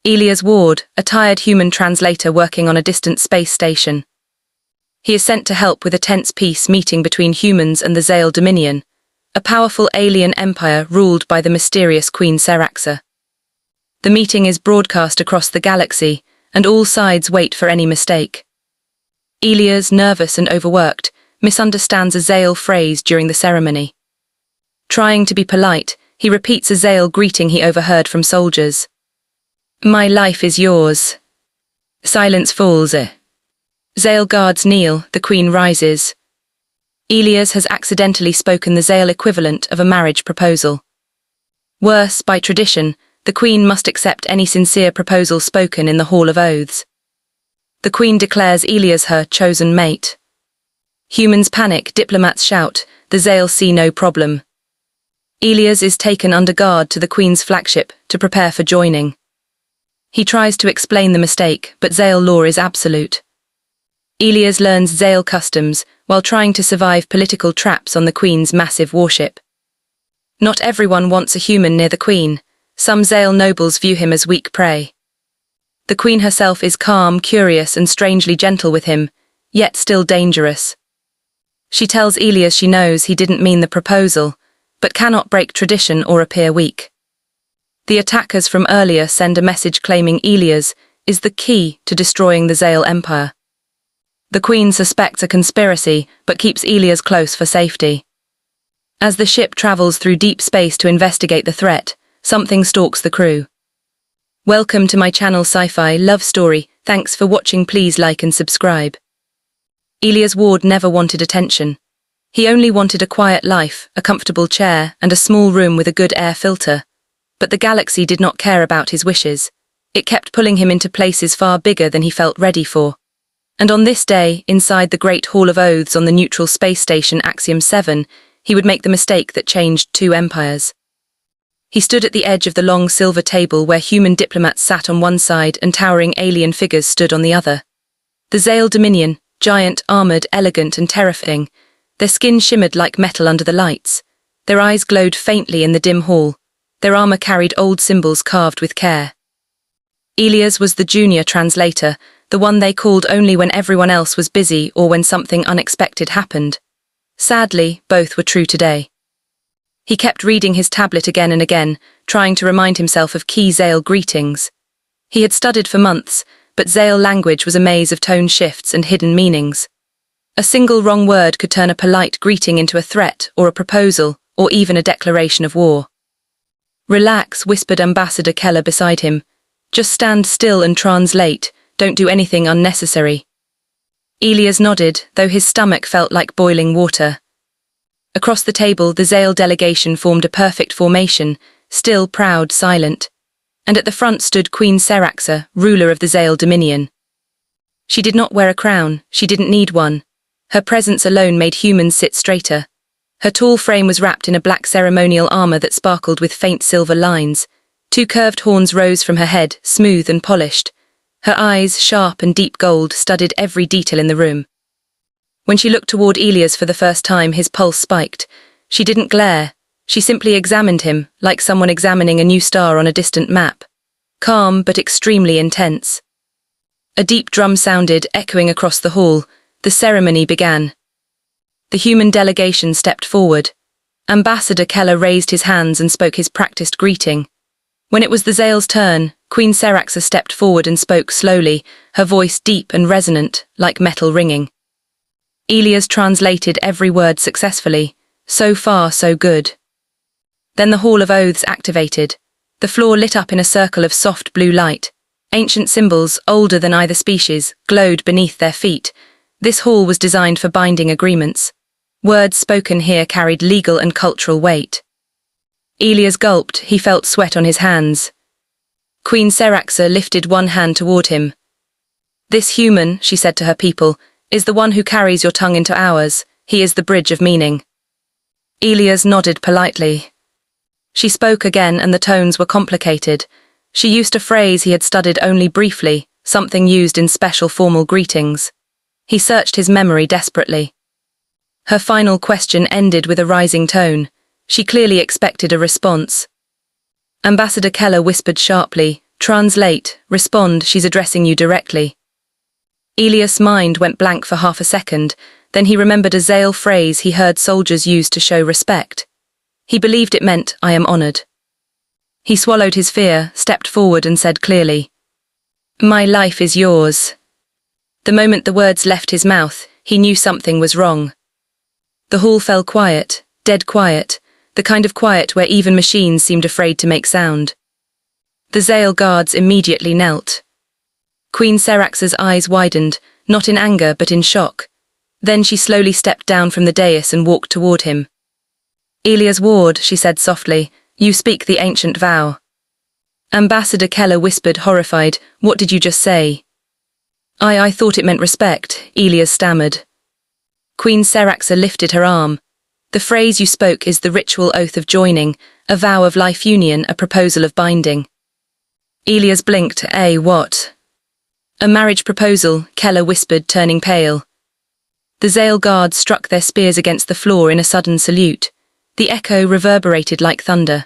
Elias Ward, a tired human translator working on a distant space station. He is sent to help with a tense peace meeting between humans and the Zale Dominion, a powerful alien empire ruled by the mysterious Queen Seraxa. The meeting is broadcast across the galaxy, and all sides wait for any mistake. Elias, nervous and overworked, misunderstands a Zale phrase during the ceremony. Trying to be polite, he repeats a Zale greeting he overheard from soldiers. "My life is yours." Silence falls. Zale guards kneel, the Queen rises. Elias has accidentally spoken the Zale equivalent of a marriage proposal. Worse, by tradition, the Queen must accept any sincere proposal spoken in the Hall of Oaths. The Queen declares Elias her chosen mate. Humans panic, diplomats shout, the Zale see no problem. Elias is taken under guard to the Queen's flagship to prepare for joining. He tries to explain the mistake, but Zale law is absolute. Elias learns Zale customs while trying to survive political traps on the Queen's massive warship. Not everyone wants a human near the Queen. Some Zale nobles view him as weak prey. The Queen herself is calm, curious, and strangely gentle with him, yet still dangerous. She tells Elias she knows he didn't mean the proposal, but cannot break tradition or appear weak. The attackers from earlier send a message claiming Elias is the key to destroying the Zale Empire. The Queen suspects a conspiracy, but keeps Elias close for safety. As the ship travels through deep space to investigate the threat, something stalks the crew. Welcome to my channel Sci-Fi Love Story. Thanks for watching. Please like and subscribe. Elias Ward never wanted attention. He only wanted a quiet life, a comfortable chair, and a small room with a good air filter. But the galaxy did not care about his wishes. It kept pulling him into places far bigger than he felt ready for. And on this day, inside the Great Hall of Oaths on the neutral space station Axiom 7, he would make the mistake that changed two empires. He stood at the edge of the long silver table where human diplomats sat on one side and towering alien figures stood on the other. The Zale Dominion, giant, armored, elegant, and terrifying. Their skin shimmered like metal under the lights. Their eyes glowed faintly in the dim hall. Their armor carried old symbols carved with care. Elias was the junior translator, the one they called only when everyone else was busy or when something unexpected happened. Sadly, both were true today. He kept reading his tablet again and again, trying to remind himself of key Zale greetings. He had studied for months, but Zale language was a maze of tone shifts and hidden meanings. A single wrong word could turn a polite greeting into a threat or a proposal, or even a declaration of war. "Relax," whispered Ambassador Keller beside him. "Just stand still and translate. Don't do anything unnecessary." Elias nodded, though his stomach felt like boiling water. Across the table, the Zale delegation formed a perfect formation, still, proud, silent. And at the front stood Queen Seraxa, ruler of the Zale Dominion. She did not wear a crown, she didn't need one. Her presence alone made humans sit straighter. Her tall frame was wrapped in a black ceremonial armor that sparkled with faint silver lines. Two curved horns rose from her head, smooth and polished. Her eyes, sharp and deep gold, studied every detail in the room. When she looked toward Elias for the first time, his pulse spiked. She didn't glare. She simply examined him, like someone examining a new star on a distant map. Calm, but extremely intense. A deep drum sounded, echoing across the hall. The ceremony began. The human delegation stepped forward. Ambassador Keller raised his hands and spoke his practiced greeting. When it was the Zale's turn, Queen Seraxa stepped forward and spoke slowly, her voice deep and resonant, like metal ringing. Elias translated every word successfully. So far, so good. Then the Hall of Oaths activated. The floor lit up in a circle of soft blue light. Ancient symbols, older than either species, glowed beneath their feet. This hall was designed for binding agreements. Words spoken here carried legal and cultural weight. Elias gulped, he felt sweat on his hands. Queen Seraxa lifted one hand toward him. "This human," she said to her people, "is the one who carries your tongue into ours. He is the bridge of meaning." Elias nodded politely. She spoke again, and the tones were complicated. She used a phrase he had studied only briefly, something used in special formal greetings. He searched his memory desperately. Her final question ended with a rising tone. She clearly expected a response. Ambassador Keller whispered sharply, Translate, respond, she's addressing you directly. Elias' mind went blank for half a second, then he remembered a Zale phrase he heard soldiers use to show respect. He believed it meant, I am honored. He swallowed his fear, stepped forward and said clearly, My life is yours. The moment the words left his mouth, he knew something was wrong. The hall fell quiet, dead quiet, the kind of quiet where even machines seemed afraid to make sound. The Zale guards immediately knelt. Queen Serax's eyes widened, not in anger but in shock. Then she slowly stepped down from the dais and walked toward him. Elias Ward, she said softly, you speak the ancient vow. Ambassador Keller whispered, horrified, what did you just say? I thought it meant respect, Elias stammered. Queen Seraxa lifted her arm. The phrase you spoke is the ritual oath of joining, a vow of life union, a proposal of binding. Elias blinked, what? A marriage proposal, Keller whispered, turning pale. The Zale guards struck their spears against the floor in a sudden salute. The echo reverberated like thunder.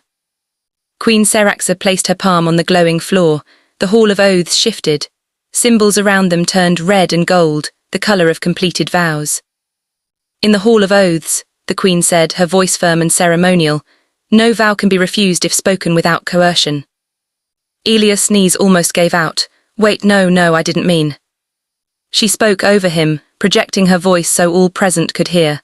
Queen Seraxa placed her palm on the glowing floor. The Hall of Oaths shifted. Symbols around them turned red and gold, the colour of completed vows. In the Hall of Oaths, the Queen said, her voice firm and ceremonial, no vow can be refused if spoken without coercion. Elias' sneeze almost gave out. Wait, no, I didn't mean. She spoke over him, projecting her voice so all present could hear.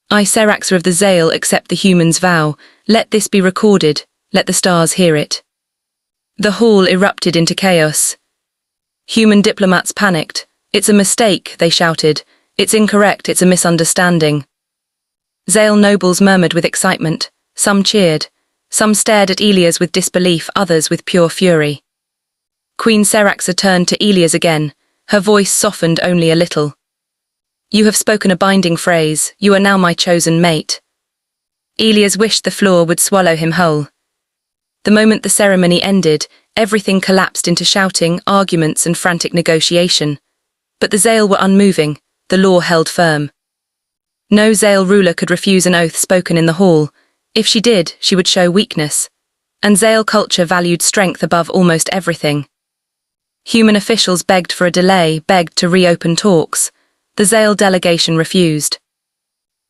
I, Seraxa of the Zale, accept the human's vow. Let this be recorded. Let the stars hear it. The hall erupted into chaos. Human diplomats panicked. It's a mistake, they shouted. It's incorrect, it's a misunderstanding. Zale nobles murmured with excitement. Some cheered. Some stared at Elias with disbelief, others with pure fury. Queen Seraxa turned to Elias again. Her voice softened only a little. You have spoken a binding phrase. You are now my chosen mate. Elias wished the floor would swallow him whole. The moment the ceremony ended, everything collapsed into shouting, arguments and frantic negotiation. But the Zale were unmoving. The law held firm. No Zale ruler could refuse an oath spoken in the hall. If she did, she would show weakness. And Zale culture valued strength above almost everything. Human officials begged for a delay, begged to reopen talks. The Zale delegation refused.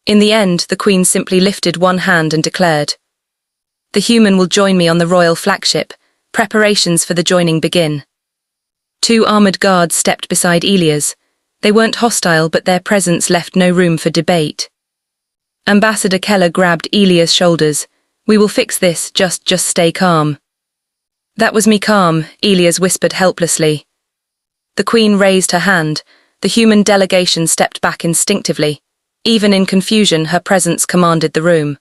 In the end, the Queen simply lifted one hand and declared, The human will join me on the royal flagship. Preparations for the joining begin. 2 armoured guards stepped beside Elias. They weren't hostile, but their presence left no room for debate. Ambassador Keller grabbed Elias' shoulders. We will fix this, just stay calm. That was me calm, Elias whispered helplessly. The Queen raised her hand. The human delegation stepped back instinctively. Even in confusion, her presence commanded the room.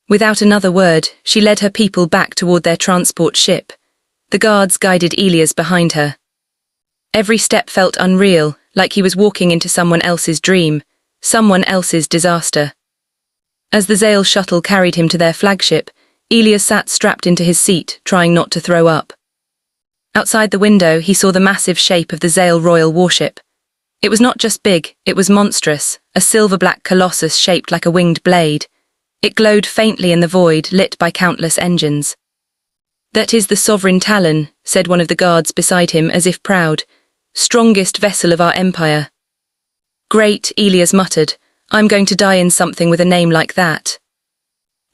Without another word, she led her people back toward their transport ship. The guards guided Elias behind her. Every step felt unreal, like he was walking into someone else's dream, someone else's disaster. As the Zale shuttle carried him to their flagship, Elias sat strapped into his seat, trying not to throw up. Outside the window, he saw the massive shape of the Zale royal warship. It was not just big, it was monstrous, a silver-black colossus shaped like a winged blade. It glowed faintly in the void, lit by countless engines. That is the sovereign Talon, said one of the guards beside him as if proud. Strongest vessel of our empire. Great, Elias muttered. I'm going to die in something with a name like that.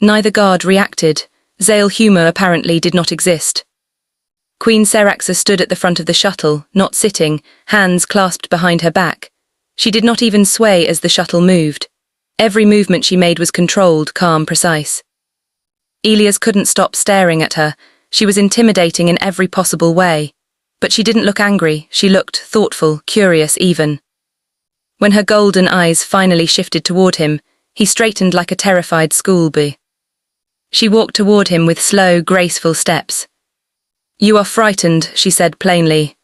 Neither guard reacted. Zale humor apparently did not exist. Queen Seraxa stood at the front of the shuttle, not sitting, hands clasped behind her back. She did not even sway as the shuttle moved. Every movement she made was controlled, calm, precise. Elias couldn't stop staring at her. She was intimidating in every possible way. But she didn't look angry, she looked thoughtful, curious even. When her golden eyes finally shifted toward him, he straightened like a terrified schoolboy. She walked toward him with slow, graceful steps. You are frightened, she said plainly.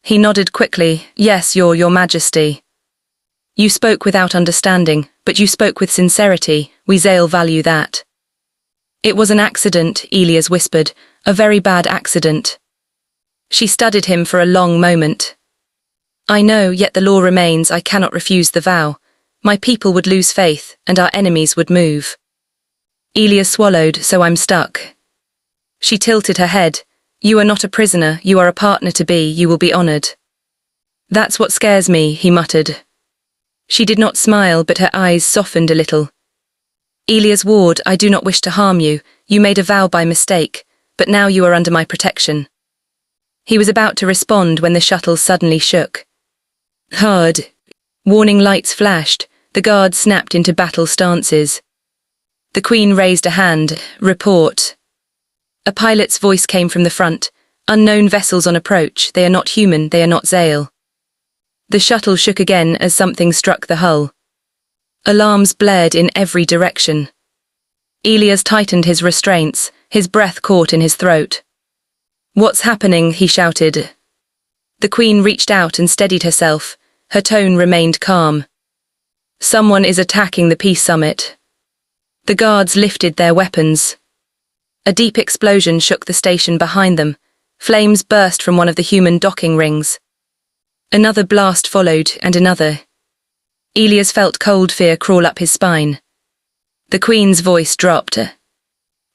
He nodded quickly. Yes, your Majesty. You spoke without understanding, but you spoke with sincerity. We Zale value that. It was an accident, Elias whispered, a very bad accident. She studied him for a long moment. I know, yet the law remains. I cannot refuse the vow. My people would lose faith, and our enemies would move. Elias swallowed, so I'm stuck. She tilted her head. You are not a prisoner, you are a partner to be, you will be honored. That's what scares me, he muttered. She did not smile, but her eyes softened a little. Elias Ward, I do not wish to harm you. You made a vow by mistake, but now you are under my protection. He was about to respond when the shuttle suddenly shook. Hard. Warning lights flashed, the guards snapped into battle stances. The Queen raised a hand. Report. A pilot's voice came from the front. Unknown vessels on approach, they are not human, they are not Zale. The shuttle shook again as something struck the hull. Alarms blared in every direction. Elias tightened his restraints, his breath caught in his throat. What's happening? He shouted. The Queen reached out and steadied herself. Her tone remained calm. Someone is attacking the Peace Summit. The guards lifted their weapons. A deep explosion shook the station behind them. Flames burst from one of the human docking rings. Another blast followed, and another. Elias felt cold fear crawl up his spine. The Queen's voice dropped.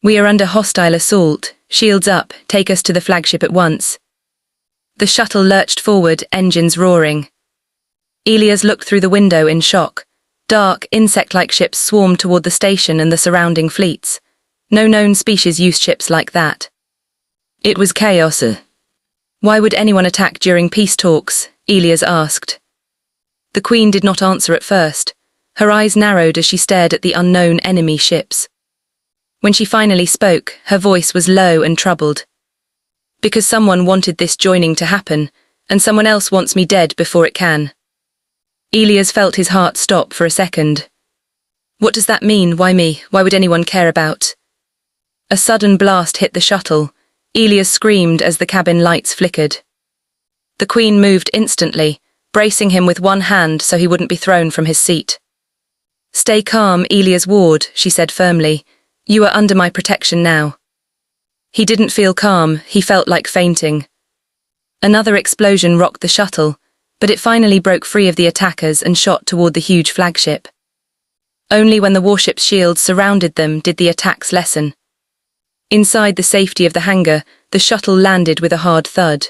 We are under hostile assault. Shields up, take us to the flagship at once. The shuttle lurched forward, engines roaring. Elias looked through the window in shock. Dark, insect-like ships swarmed toward the station and the surrounding fleets. No known species used ships like that. It was chaos. Why would anyone attack during peace talks? Elias asked. The Queen did not answer at first. Her eyes narrowed as she stared at the unknown enemy ships. When she finally spoke, her voice was low and troubled. Because someone wanted this joining to happen, and someone else wants me dead before it can. Elias felt his heart stop for a second. What does that mean? Why me? Why would anyone care about? A sudden blast hit the shuttle. Elias screamed as the cabin lights flickered. The Queen moved instantly, bracing him with one hand so he wouldn't be thrown from his seat. Stay calm, Elias Ward, she said firmly. You are under my protection now. He didn't feel calm, he felt like fainting. Another explosion rocked the shuttle, but it finally broke free of the attackers and shot toward the huge flagship. Only when the warship's shields surrounded them did the attacks lessen. Inside the safety of the hangar, the shuttle landed with a hard thud.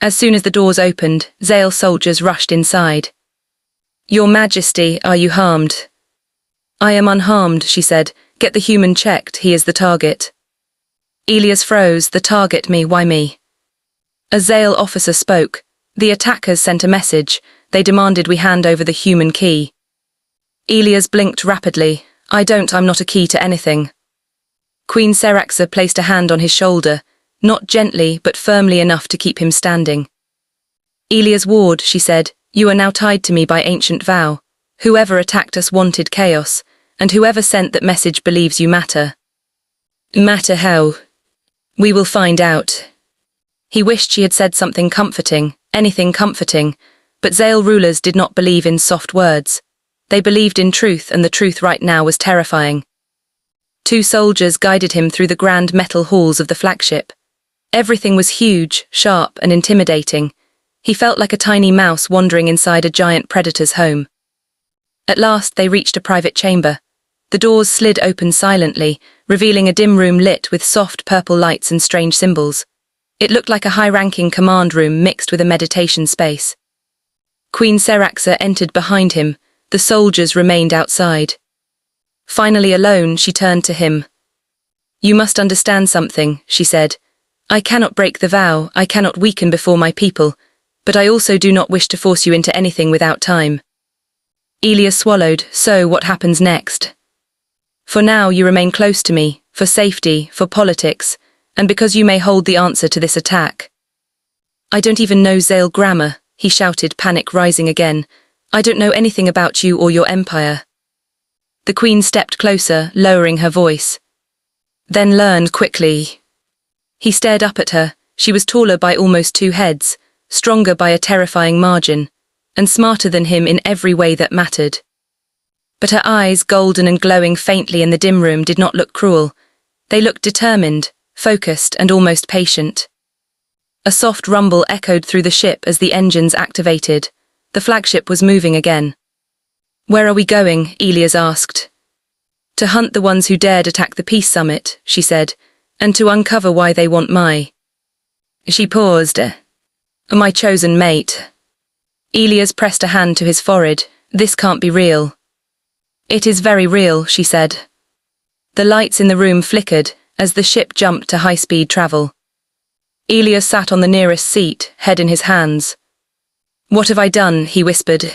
As soon as the doors opened, Zale soldiers rushed inside. Your Majesty, are you harmed? I am unharmed, she said. Get the human checked, he is the target. Elias froze. The target, me, why me? A Zale officer spoke. The attackers sent a message. They demanded we hand over the human key. Elias blinked rapidly. I'm not a key to anything. Queen Seraxa placed a hand on his shoulder, not gently but firmly enough to keep him standing. Elias Ward, she said, you are now tied to me by ancient vow. Whoever attacked us wanted chaos, and whoever sent that message believes you matter. Matter how? We will find out. He wished she had said something comforting, anything comforting, but Zale rulers did not believe in soft words. They believed in truth, and the truth right now was terrifying. 2 soldiers guided him through the grand metal halls of the flagship. Everything was huge, sharp, and intimidating. He felt like a tiny mouse wandering inside a giant predator's home. At last they reached a private chamber. The doors slid open silently, revealing a dim room lit with soft purple lights and strange symbols. It looked like a high-ranking command room mixed with a meditation space. Queen Seraxa entered behind him. The soldiers remained outside. Finally alone, she turned to him. You must understand something, she said. I cannot break the vow, I cannot weaken before my people, but I also do not wish to force you into anything without time. Elias swallowed. So what happens next? For now you remain close to me, for safety, for politics, and because you may hold the answer to this attack. I don't even know Zale grammar, he shouted, panic rising again. I don't know anything about you or your empire. The Queen stepped closer, lowering her voice. Then learn quickly. He stared up at her. She was taller by almost 2 heads, stronger by a terrifying margin, and smarter than him in every way that mattered. But her eyes, golden and glowing faintly in the dim room, did not look cruel. They looked determined, focused, and almost patient. A soft rumble echoed through the ship as the engines activated. The flagship was moving again. Where are we going? Elias asked. To hunt the ones who dared attack the Peace Summit, she said, and to uncover why they want my She paused. My chosen mate. Elias pressed a hand to his forehead. This can't be real. It is very real, she said. The lights in the room flickered as the ship jumped to high-speed travel. Elias sat on the nearest seat, head in his hands. What have I done? He whispered.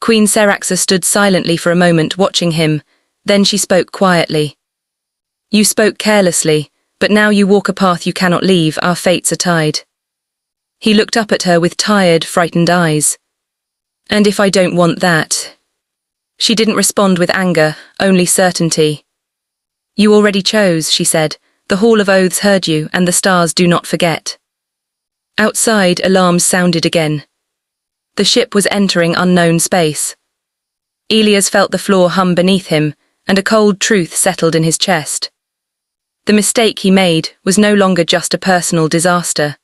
Queen Seraxa stood silently for a moment watching him, then she spoke quietly. You spoke carelessly, but now you walk a path you cannot leave, our fates are tied. He looked up at her with tired, frightened eyes. And if I don't want that? She didn't respond with anger, only certainty. You already chose, she said. The Hall of Oaths heard you, and the stars do not forget. Outside, alarms sounded again. The ship was entering unknown space. Elias felt the floor hum beneath him, and a cold truth settled in his chest. The mistake he made was no longer just a personal disaster.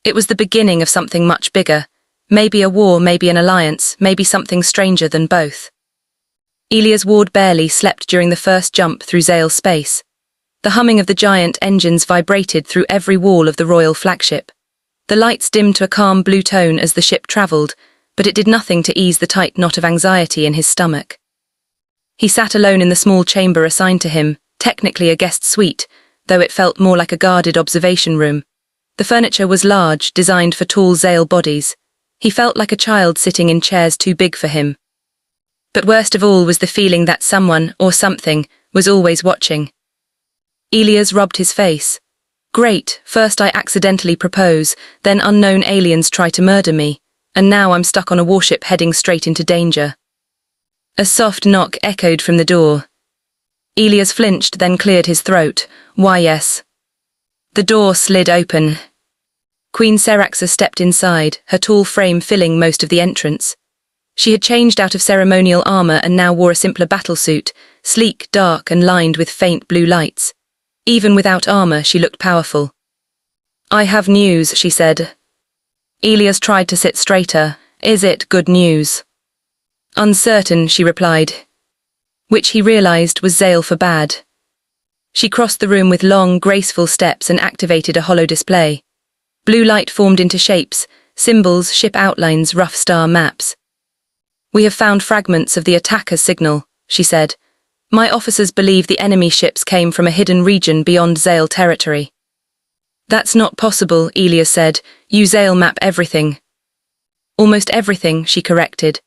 It was the beginning of something much bigger, maybe a war, maybe an alliance, maybe something stranger than both. Elias Ward barely slept during the first jump through Zale space. The humming of the giant engines vibrated through every wall of the royal flagship. The lights dimmed to a calm blue tone as the ship travelled, but it did nothing to ease the tight knot of anxiety in his stomach. He sat alone in the small chamber assigned to him, technically a guest suite, though it felt more like a guarded observation room. The furniture was large, designed for tall Zale bodies. He felt like a child sitting in chairs too big for him. But worst of all was the feeling that someone, or something, was always watching. Elias rubbed his face. Great, first I accidentally propose, then unknown aliens try to murder me, and now I'm stuck on a warship heading straight into danger. A soft knock echoed from the door. Elias flinched, then cleared his throat. Why, yes. The door slid open. Queen Seraxa stepped inside, her tall frame filling most of the entrance. She had changed out of ceremonial armor and now wore a simpler battlesuit, sleek, dark, and lined with faint blue lights. Even without armor, she looked powerful. I have news, she said. Elias tried to sit straighter. Is it good news? Uncertain, she replied. Which he realized was Zale for bad. She crossed the room with long, graceful steps and activated a hollow display. Blue light formed into shapes, symbols, ship outlines, rough star maps. We have found fragments of the attacker's signal, she said. My officers believe the enemy ships came from a hidden region beyond Zale territory. That's not possible, Elias said. You Zale map everything. Almost everything, she corrected.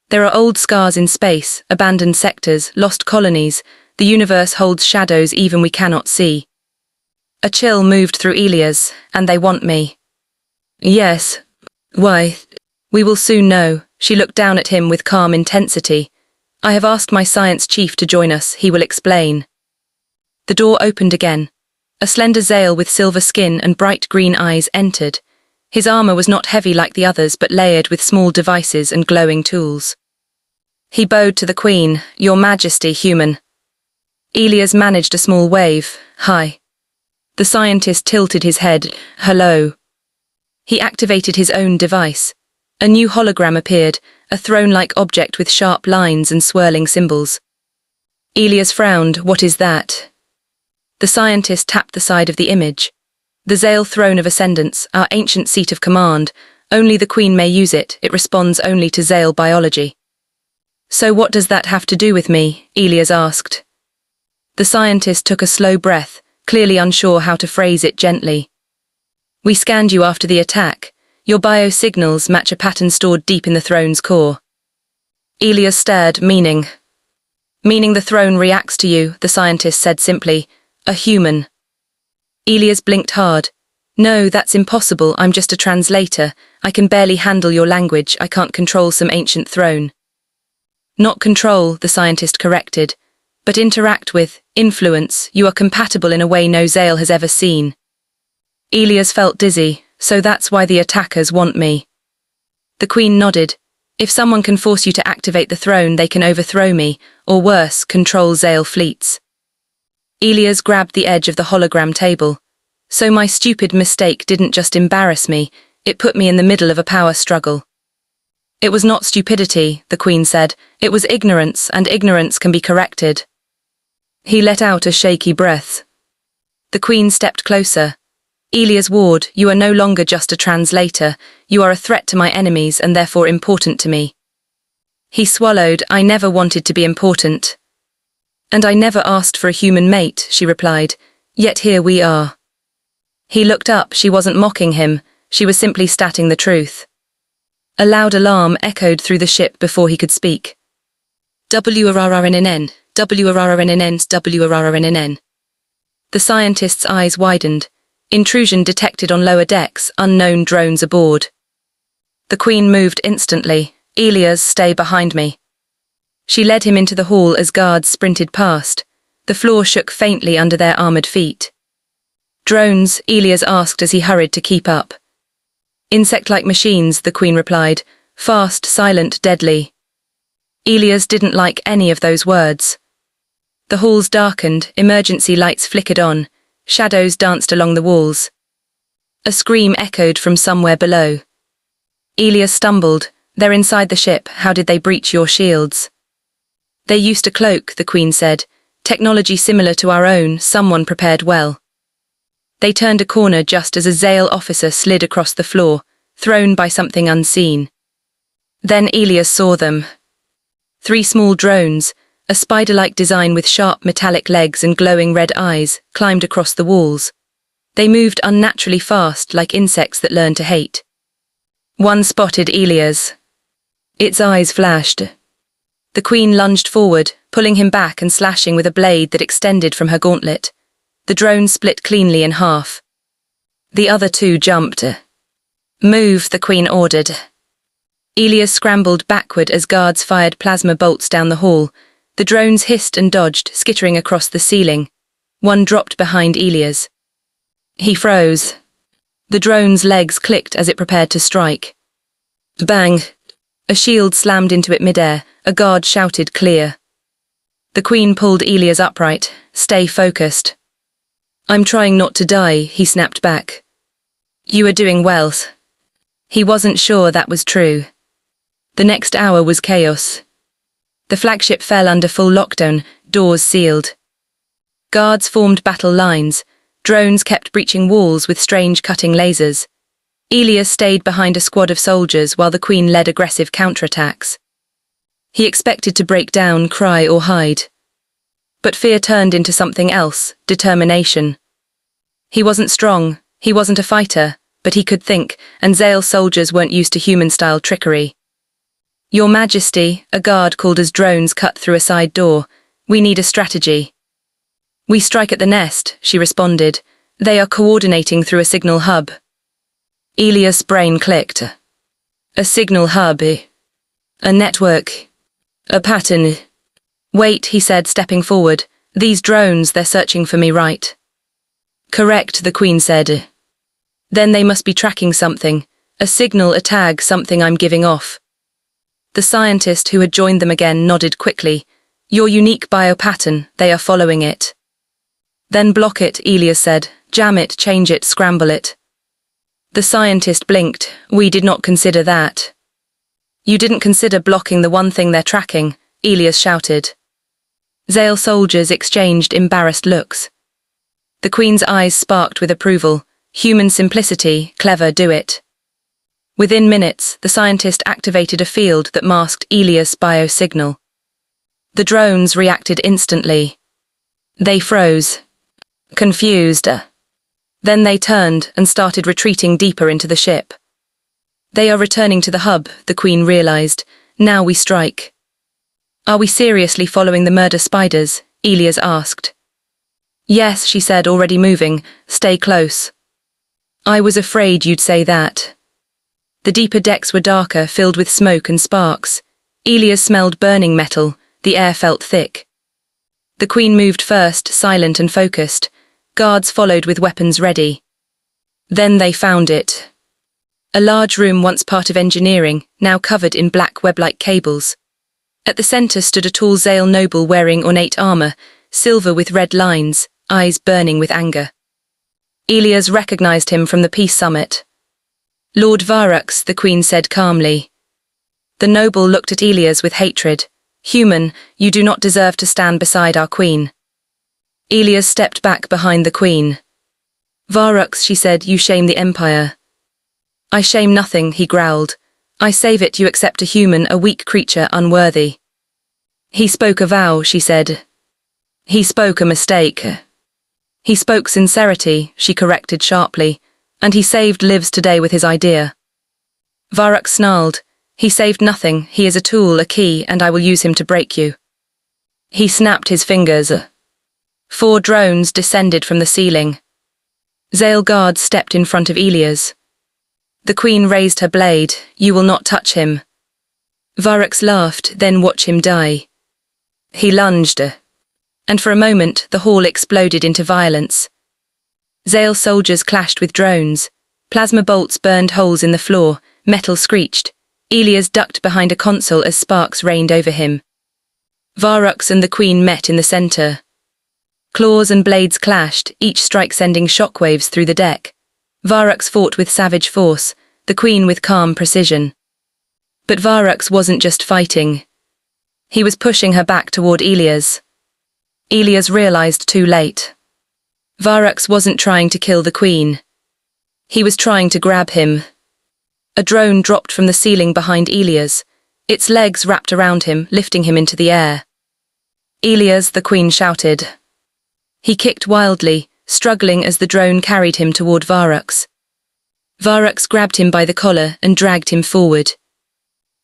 There are old scars in space, abandoned sectors, lost colonies. The universe holds shadows even we cannot see. A chill moved through Elias, and they want me. Yes. Why? We will soon know. She looked down at him with calm intensity. I have asked my science chief to join us, he will explain. The door opened again. A slender Zale with silver skin and bright green eyes entered. His armor was not heavy like the others but layered with small devices and glowing tools. He bowed to the Queen. Your Majesty, human. Elias managed a small wave. Hi. The scientist tilted his head. Hello. He activated his own device. A new hologram appeared, a throne-like object with sharp lines and swirling symbols. Elias frowned. What is that? The scientist tapped the side of the image. The Zale Throne of Ascendance, our ancient seat of command. Only the Queen may use it. It responds only to Zale biology. So what does that have to do with me? Elias asked. The scientist took a slow breath, clearly unsure how to phrase it gently. We scanned you after the attack. Your biosignals match a pattern stored deep in the throne's core. Elias stared, meaning. Meaning the throne reacts to you, the scientist said simply. A human. Elias blinked hard. No, that's impossible. I'm just a translator. I can barely handle your language. I can't control some ancient throne. Not control, the scientist corrected, but interact with, influence. You are compatible in a way no Zale has ever seen. Elias felt dizzy. So that's why the attackers want me. The Queen nodded. If someone can force you to activate the throne, they can overthrow me, or worse, control Zale fleets. Elias grabbed the edge of the hologram table. So my stupid mistake didn't just embarrass me, it put me in the middle of a power struggle. It was not stupidity, the Queen said. It was ignorance, and ignorance can be corrected. He let out a shaky breath. The Queen stepped closer. Elias Ward, you are no longer just a translator, you are a threat to my enemies and therefore important to me. He swallowed. I never wanted to be important. And I never asked for a human mate, she replied, yet here we are. He looked up. She wasn't mocking him, she was simply stating the truth. A loud alarm echoed through the ship before he could speak. WRRNNN, WRRNNN, WRRNNN. The scientist's eyes widened. Intrusion detected on lower decks, unknown drones aboard. The Queen moved instantly. Elias, stay behind me. She led him into the hall as guards sprinted past. The floor shook faintly under their armored feet. Drones, Elias asked as he hurried to keep up. Insect-like machines, the Queen replied. Fast, silent, deadly. Elias didn't like any of those words. The halls darkened, emergency lights flickered on, shadows danced along the walls. A scream echoed from somewhere below. Elias stumbled. They're inside the ship, how did they breach your shields? They used a cloak, the Queen said. Technology similar to our own, someone prepared well. They turned a corner just as a Zale officer slid across the floor, thrown by something unseen. Then Elias saw them. 3 small drones, a spider-like design with sharp metallic legs and glowing red eyes, climbed across the walls. They moved unnaturally fast, like insects that learn to hate. One spotted Elias. Its eyes flashed. The Queen lunged forward, pulling him back and slashing with a blade that extended from her gauntlet. The drone split cleanly in half. The other 2 jumped. Move, the Queen ordered. Elias scrambled backward as guards fired plasma bolts down the hall. The drones hissed and dodged, skittering across the ceiling. One dropped behind Elias. He froze. The drone's legs clicked as it prepared to strike. Bang! A shield slammed into it midair. A guard shouted, clear. The Queen pulled Elias upright. Stay focused. I'm trying not to die, he snapped back. You are doing well. He wasn't sure that was true. The next hour was chaos. The flagship fell under full lockdown, doors sealed. Guards formed battle lines. Drones kept breaching walls with strange cutting lasers. Elias stayed behind a squad of soldiers while the Queen led aggressive counterattacks. He expected to break down, cry or hide. But fear turned into something else, determination. He wasn't strong, he wasn't a fighter, but he could think, and Zale soldiers weren't used to human-style trickery. Your Majesty, a guard called as drones cut through a side door. We need a strategy. We strike at the nest, she responded. They are coordinating through a signal hub. Elias' brain clicked. A signal hub. A network. A pattern. Wait, he said, stepping forward. These drones, they're searching for me, right? Correct, the Queen said. Then they must be tracking something. A signal, a tag, something I'm giving off. The scientist who had joined them again nodded quickly. Your unique biopattern, they are following it. Then block it, Elias said. Jam it, change it, scramble it. The scientist blinked. We did not consider that. You didn't consider blocking the one thing they're tracking, Elias shouted. Zale soldiers exchanged embarrassed looks. The Queen's eyes sparked with approval. Human simplicity, clever, do it. Within minutes, the scientist activated a field that masked Elias' biosignal. The drones reacted instantly. They froze. Confused. Then they turned and started retreating deeper into the ship. They are returning to the hub, the Queen realized. Now we strike. Are we seriously following the murder spiders? Elias asked. Yes, she said, already moving. Stay close. I was afraid you'd say that. The deeper decks were darker, filled with smoke and sparks. Elias smelled burning metal. The air felt thick. The Queen moved first, silent and focused. Guards followed with weapons ready. Then they found it. A large room once part of engineering, now covered in black web-like cables. At the center stood a tall Zale noble wearing ornate armor, silver with red lines, eyes burning with anger. Elias recognized him from the peace summit. Lord Varux, the Queen said calmly. The noble looked at Elias with hatred. Human, you do not deserve to stand beside our Queen. Elias stepped back behind the Queen. Varux, she said, you shame the Empire. I shame nothing, he growled. I save it you accept a human, a weak creature, unworthy. He spoke a vow, she said. He spoke a mistake. He spoke sincerity, she corrected sharply, and he saved lives today with his idea. Varux snarled. He saved nothing, he is a tool, a key, and I will use him to break you. He snapped his fingers. 4 drones descended from the ceiling. Zale guards stepped in front of Elias. The Queen raised her blade. You will not touch him. Varux laughed, then watch him die. He lunged, and for a moment the hall exploded into violence. Zale soldiers clashed with drones. Plasma bolts burned holes in the floor, metal screeched. Elias ducked behind a console as sparks rained over him. Varux and the Queen met in the center. Claws and blades clashed, each strike sending shockwaves through the deck. Varux fought with savage force, the Queen with calm precision. But Varux wasn't just fighting. He was pushing her back toward Elias. Elias realized too late. Varux wasn't trying to kill the Queen. He was trying to grab him. A drone dropped from the ceiling behind Elias, its legs wrapped around him, lifting him into the air. Elias, the Queen shouted. He kicked wildly, struggling as the drone carried him toward Varux. Varux grabbed him by the collar and dragged him forward.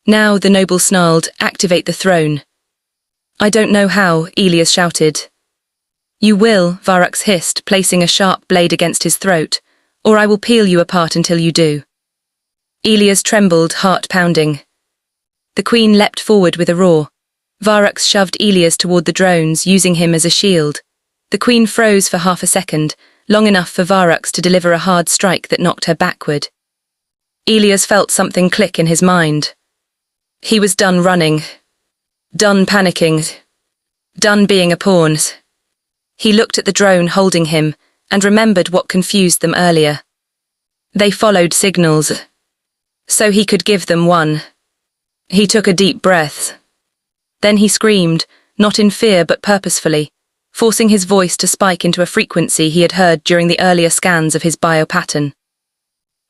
Now, the noble snarled, activate the throne. I don't know how, Elias shouted. You will, Varux hissed, placing a sharp blade against his throat, or I will peel you apart until you do. Elias trembled, heart pounding. The Queen leapt forward with a roar. Varux shoved Elias toward the drones, using him as a shield. The Queen froze for half a second, long enough for Varux to deliver a hard strike that knocked her backward. Elias felt something click in his mind. He was done running. Done panicking. Done being a pawn. He looked at the drone holding him, and remembered what confused them earlier. They followed signals. So he could give them one. He took a deep breath. Then he screamed, not in fear but purposefully, forcing his voice to spike into a frequency he had heard during the earlier scans of his biopattern.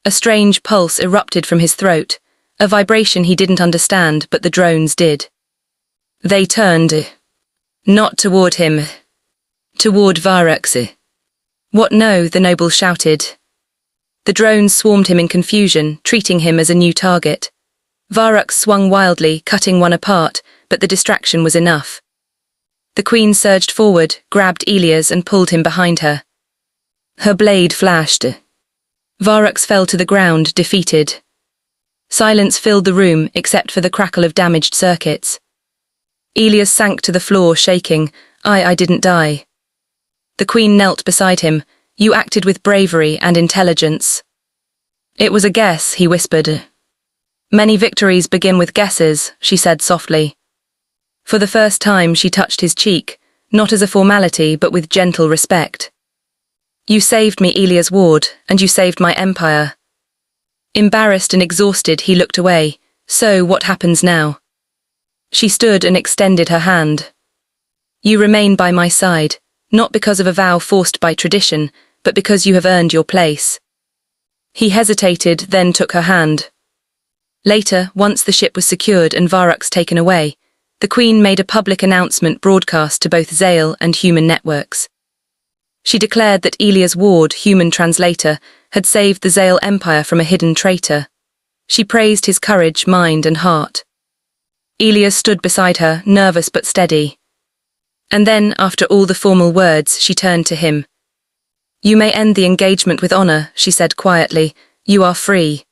A strange pulse erupted from his throat, a vibration he didn't understand, but the drones did. They turned. Not toward him. Toward Varux. What no, the noble shouted. The drones swarmed him in confusion, treating him as a new target. Varux swung wildly, cutting one apart, but the distraction was enough. The Queen surged forward, grabbed Elias and pulled him behind her. Her blade flashed. Varux fell to the ground, defeated. Silence filled the room, except for the crackle of damaged circuits. Elias sank to the floor, shaking. I didn't die. The Queen knelt beside him. You acted with bravery and intelligence. It was a guess, he whispered. Many victories begin with guesses, she said softly. For the first time she touched his cheek, not as a formality but with gentle respect. You saved me, Elias Ward, and you saved my empire. Embarrassed and exhausted, he looked away. So, what happens now? She stood and extended her hand. You remain by my side, not because of a vow forced by tradition, but because you have earned your place. He hesitated, then took her hand. Later, once the ship was secured and Varux taken away, the Queen made a public announcement broadcast to both Zale and human networks. She declared that Elias Ward, human translator, had saved the Zale Empire from a hidden traitor. She praised his courage, mind and heart. Elias stood beside her, nervous but steady. And then, after all the formal words, she turned to him. You may end the engagement with honor, she said quietly. You are free.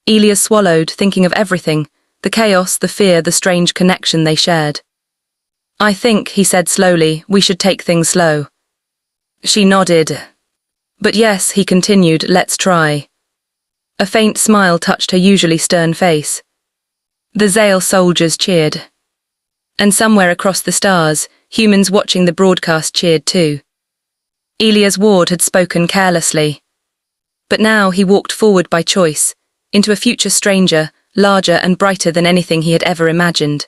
Elias swallowed, thinking of everything, the chaos, the fear, the strange connection they shared. I think, he said slowly, we should take things slow. She nodded. But yes, he continued, let's try. A faint smile touched her usually stern face. The Zale soldiers cheered. And somewhere across the stars, humans watching the broadcast cheered too. Elias Ward had spoken carelessly. But now he walked forward by choice, into a future stranger, larger and brighter than anything he had ever imagined.